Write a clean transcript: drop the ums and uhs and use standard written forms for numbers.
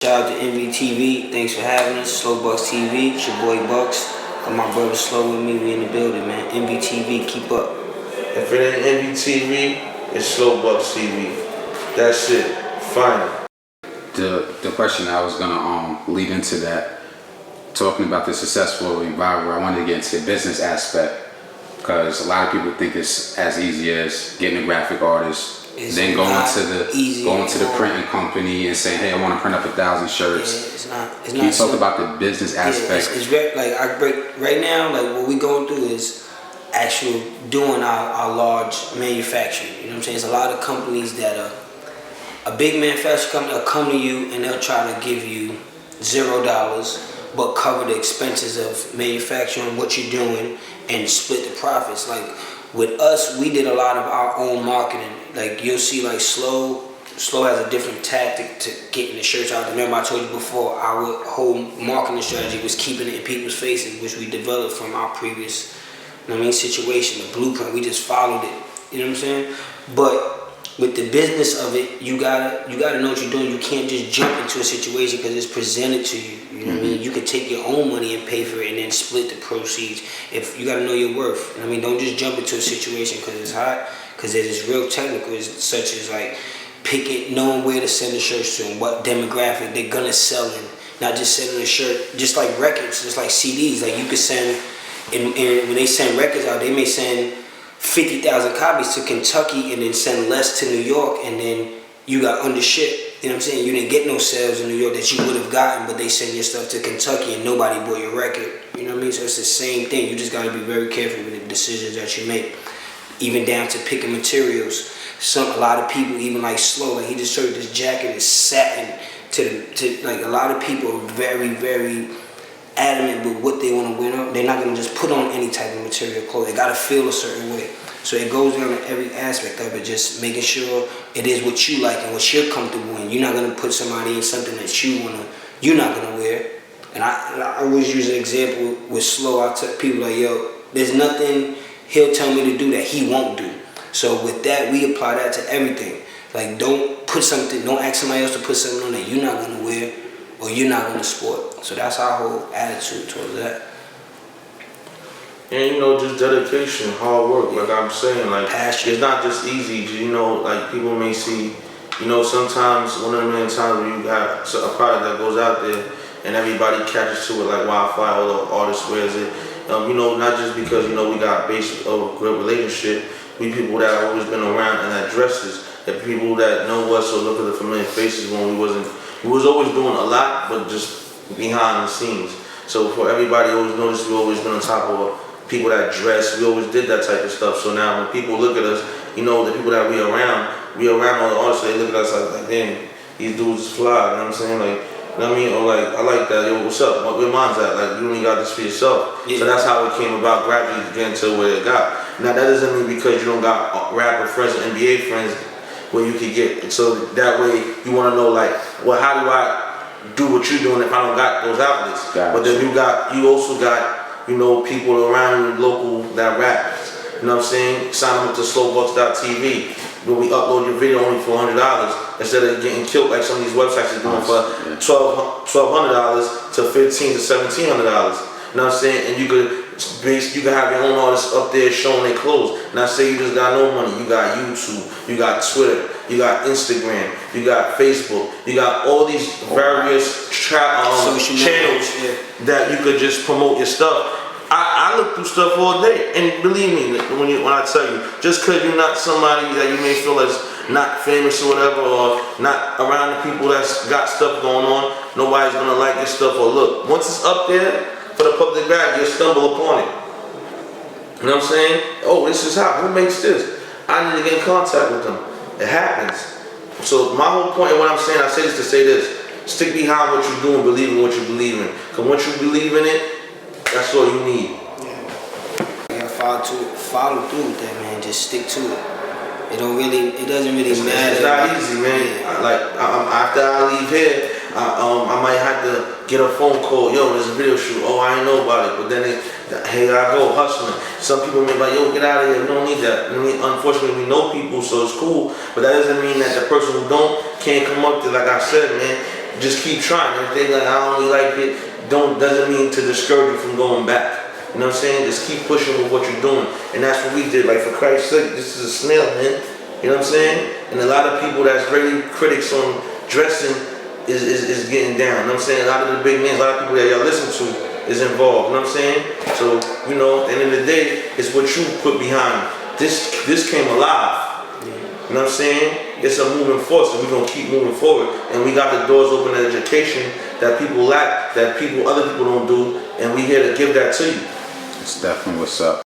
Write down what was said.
Shout out to MVTV. Thanks for having us. SlowBucks TV. It's your boy Bucks. Got my brother Slow with me. We in the building, man. MVTV, keep up. If it ain't MVTV, it's SlowBucks TV. That's it. Final. The question I was gonna lead into that, talking about the successful revival, I wanted to get into the business aspect because a lot of people think it's as easy as getting a graphic artist, then going to the printing company and saying, hey, I want to print up 1,000 shirts. Yeah, it's Can you not talk about the business aspect? It's very, right now, like what we going through is actual doing our large manufacturing. You know what I'm saying? It's a lot of companies that are a big manufacturing company will come to you and they'll try to give you $0 but cover the expenses of manufacturing what you're doing and split the profits. Like with us, we did a lot of our own marketing. Like you'll see, like Slow has a different tactic to getting the shirts out. Remember I told you before, our whole marketing strategy was keeping it in people's faces, which we developed from our previous, situation, the blueprint. We just followed it. You know what I'm saying? But with the business of it, you gotta know what you're doing. You can't just jump into a situation because it's presented to you. You know what I mean? You could take your own money and pay for it and then split the proceeds. If you gotta know your worth. You know what I mean? Don't just jump into a situation because it's hot. Because it is real technical, such as like picking, knowing where to send the shirts to and what demographic they're gonna sell in. Not just sending a shirt, just like records, just like CDs. Like you could send, and when they send records out, they may send 50,000 copies to Kentucky and then send less to New York, and then you got undershipped. You know what I'm saying? You didn't get no sales in New York that you would have gotten, but they send your stuff to Kentucky and nobody bought your record. You know what I mean? So it's the same thing. You just gotta be very careful with the decisions that you make. Even down to picking materials. A lot of people, even like Slow, like he just showed this jacket is satin to like a lot of people are very, very adamant with what they want to wear. They're not gonna just put on any type of material clothes. They gotta feel a certain way. So it goes down to every aspect of it, just making sure it is what you like and what you're comfortable in. You're not gonna put somebody in something that you're not gonna wear. And I always use an example with Slow. I tell people like, yo, there's nothing he'll tell me to do that he won't do. So with that, we apply that to everything. Like don't ask somebody else to put something on that you're not gonna wear or you're not gonna sport. So that's our whole attitude towards that. And just dedication, hard work, like I'm saying, like passion. It's not just easy, like people may see, sometimes one of the many times when you got a product that goes out there and everybody catches to it like wildfire, all the artists wears it. Not just because, we got basic of a good relationship. We people that have always been around and that dresses. And people that know us or look at the familiar faces when we was always doing a lot, but just behind the scenes. So for everybody always noticed we always been on top of people that dress. We always did that type of stuff. So now when people look at us, the people that we around all the artists, they look at us like damn, these dudes fly, you know what I'm saying? Like, you know what I mean? Or like, I like that. Yo, what's up? Where mine's at? Like, you only got this for yourself. Yeah. So that's how it came about gradually getting to where it got. Now, that doesn't mean because you don't got rapper friends or NBA friends where you could get. So that way, you want to know, like, well, how do I do what you're doing if I don't got those outlets? Gotcha. But then you also got, people around you local that rap. You know what I'm saying? Sign them up to SlowBucks.tv. When we upload your video only for $100 instead of getting killed like some of these websites are doing for $1,200 to $1,500 to $1,700. You know what I'm saying? And you can have your own artists up there showing their clothes. Now say you just got no money. You got YouTube, you got Twitter, you got Instagram, you got Facebook, you got all these various channels that you could just promote your stuff. I look through stuff all day, and believe me when I tell you, just because you're not somebody that you may feel is not famous or whatever, or not around the people that's got stuff going on, nobody's gonna like your stuff or look. Once it's up there for the public eye, you'll stumble upon it. You know what I'm saying? Oh, this is hot. Who makes this? I need to get in contact with them. It happens. So my whole point of what I'm saying, I say this to say this: stick behind what you're doing, believe in what you believe in. Because once you believe in it, that's all you need. Yeah, follow through with that, man. Just stick to it. It doesn't really matter. It's not easy, man. After I leave here, I might have to get a phone call. Yo, there's a video shoot. Oh, I ain't know about it. But then here I go hustling. Some people may be like, yo, get out of here. We don't need that. Unfortunately, we know people, so it's cool. But that doesn't mean that the person who don't can't come up to, like I said, man. just keep trying. If they like, I don't really like it, doesn't mean to discourage you from going back. You know what I'm saying? Just keep pushing with what you're doing. And that's what we did. Like, for Christ's sake, this is a snail, man. You know what I'm saying? And a lot of people that's really critics on dressing is getting down. You know what I'm saying? A lot of the big names, a lot of people that y'all listen to is involved. You know what I'm saying? So, you know, at the end of the day, it's what you put behind it. This came alive. You know what I'm saying? It's a moving force, and we're gonna keep moving forward. And we got the doors open at education that people lack, that other people don't do, and we here to give that to you. It's definitely what's up.